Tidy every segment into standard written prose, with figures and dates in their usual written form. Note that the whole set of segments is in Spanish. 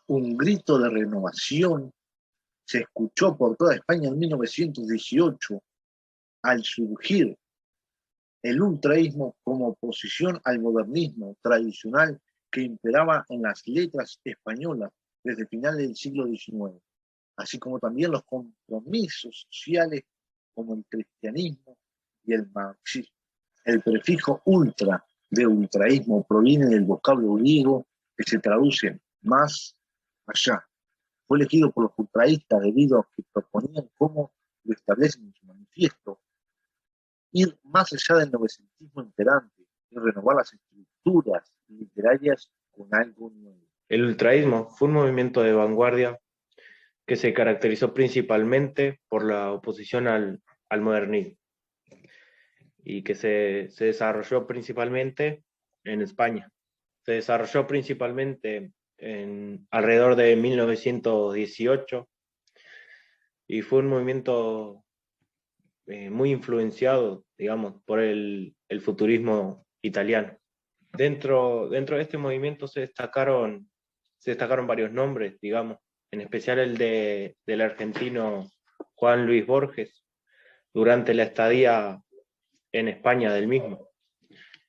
Un grito de renovación se escuchó por toda España en 1918 al surgir el ultraísmo como oposición al modernismo tradicional que imperaba en las letras españolas desde finales del siglo XIX, así como también los compromisos sociales como el cristianismo y el marxismo. El prefijo ultra de ultraísmo proviene del vocablo griego que se traduce más allá. Fue elegido por los ultraístas debido a que proponían, como lo establecen en su manifiesto, ir más allá del novecentismo imperante y renovar las estructuras literarias con algo nuevo. El ultraísmo fue un movimiento de vanguardia que se caracterizó principalmente por la oposición al modernismo y que se desarrolló principalmente en España. Se desarrolló principalmente alrededor de 1918 y fue un movimiento muy influenciado, digamos, por el futurismo italiano. Dentro de este movimiento se destacaron varios nombres, digamos, en especial del argentino Juan Luis Borges, durante la estadía en España del mismo.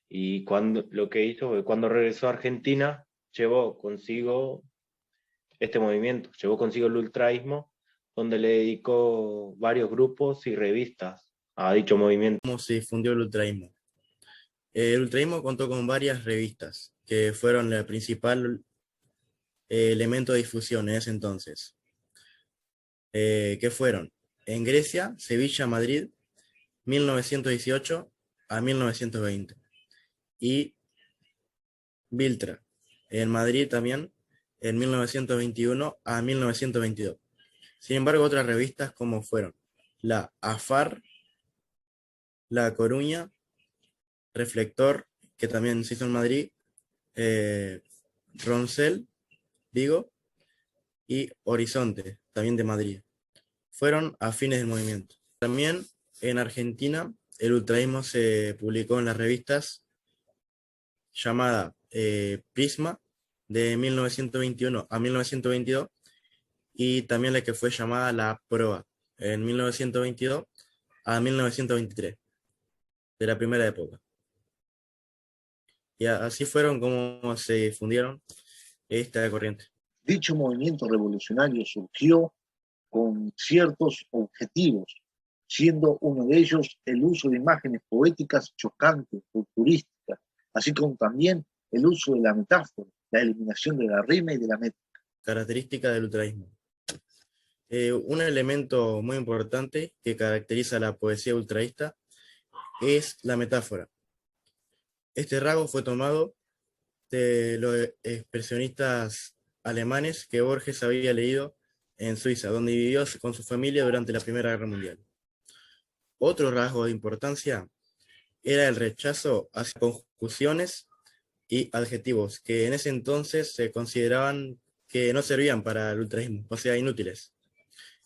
Y lo que hizo fue, cuando regresó a Argentina, llevó consigo este movimiento, llevó consigo el ultraísmo, donde le dedicó varios grupos y revistas a dicho movimiento. ¿Cómo se difundió el ultraísmo? El ultraísmo contó con varias revistas que fueron el principal elemento de difusión en ese entonces. ¿Qué fueron? En Grecia, Sevilla, Madrid, 1918 a 1920. Y Biltra, en Madrid también, en 1921 a 1922. Sin embargo, otras revistas como fueron la AFAR, La Coruña, Reflector, que también se hizo en Madrid, Roncel, Vigo, y Horizonte, también de Madrid. Fueron afines del movimiento. También en Argentina el ultraísmo se publicó en las revistas llamada Prisma de 1921 a 1922 y también la que fue llamada La Proa en 1922 a 1923, de la primera época. Y así fueron como se difundieron esta corriente. Dicho movimiento revolucionario surgió con ciertos objetivos, siendo uno de ellos el uso de imágenes poéticas chocantes, futurísticas, así como también el uso de la metáfora, la eliminación de la rima y de la métrica. Característica del ultraísmo. Un elemento muy importante que caracteriza la poesía ultraísta es la metáfora. Este rasgo fue tomado de los expresionistas alemanes que Borges había leído en Suiza, donde vivió con su familia durante la Primera Guerra Mundial. Otro rasgo de importancia era el rechazo hacia conjunciones y adjetivos que en ese entonces se consideraban que no servían para el ultraísmo, o sea, inútiles.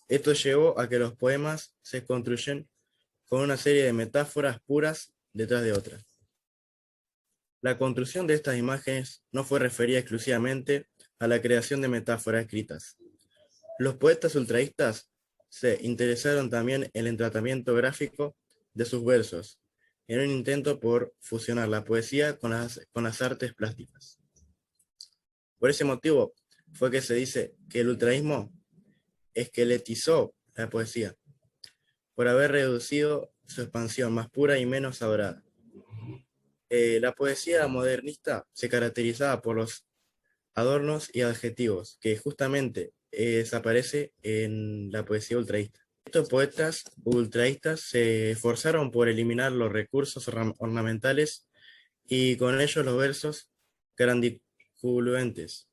Esto llevó a que los poemas se construyen con una serie de metáforas puras detrás de otras. La construcción de estas imágenes no fue referida exclusivamente a la creación de metáforas escritas. Los poetas ultraístas se interesaron también en el tratamiento gráfico de sus versos, en un intento por fusionar la poesía con las artes plásticas. Por ese motivo fue que se dice que el ultraísmo esqueletizó la poesía, por haber reducido su expansión más pura y menos adorada. La poesía modernista se caracterizaba por los adornos y adjetivos, que justamente desaparece en la poesía ultraísta. Estos poetas ultraístas se esforzaron por eliminar los recursos ornamentales y con ellos los versos grandilocuentes,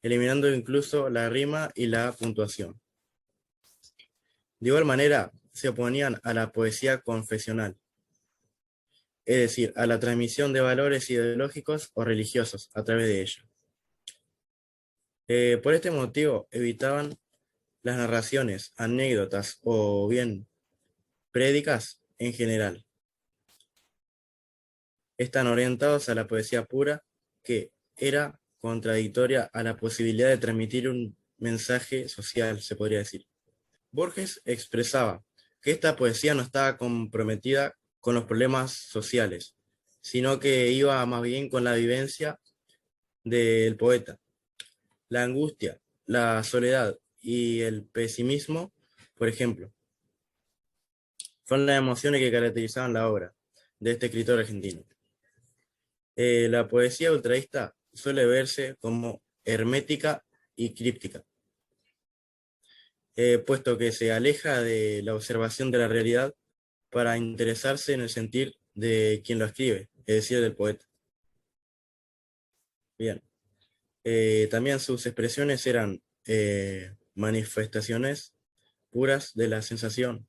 eliminando incluso la rima y la puntuación. De igual manera, se oponían a la poesía confesional, es decir, a la transmisión de valores ideológicos o religiosos a través de ella. Por este motivo, evitaban las narraciones, anécdotas o bien prédicas en general. Están orientados a la poesía pura, que era contradictoria a la posibilidad de transmitir un mensaje social, se podría decir. Borges expresaba que esta poesía no estaba comprometida con los problemas sociales, sino que iba más bien con la vivencia del poeta. La angustia, la soledad y el pesimismo, por ejemplo, fueron las emociones que caracterizaban la obra de este escritor argentino. La poesía ultraísta suele verse como hermética y críptica, puesto que se aleja de la observación de la realidad para interesarse en el sentir de quien lo escribe, es decir, del poeta. Bien. También sus expresiones eran manifestaciones puras de la sensación,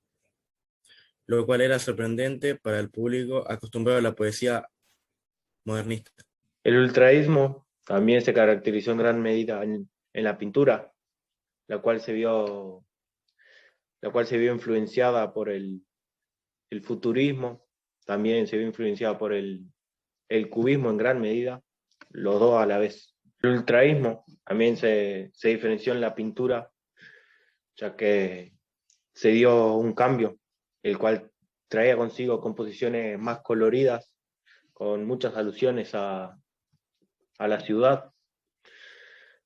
lo cual era sorprendente para el público acostumbrado a la poesía modernista. El ultraísmo también se caracterizó en gran medida en la pintura, la cual se vio influenciada por el futurismo, también se vio influenciada por el cubismo en gran medida, los dos a la vez. El ultraísmo también se diferenció en la pintura, ya que se dio un cambio, el cual traía consigo composiciones más coloridas, con muchas alusiones a la ciudad,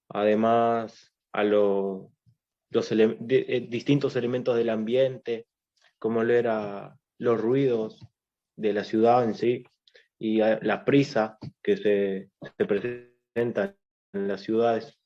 además a distintos elementos del ambiente, como lo eran los ruidos de la ciudad en sí, y la prisa que se presenta en las ciudades.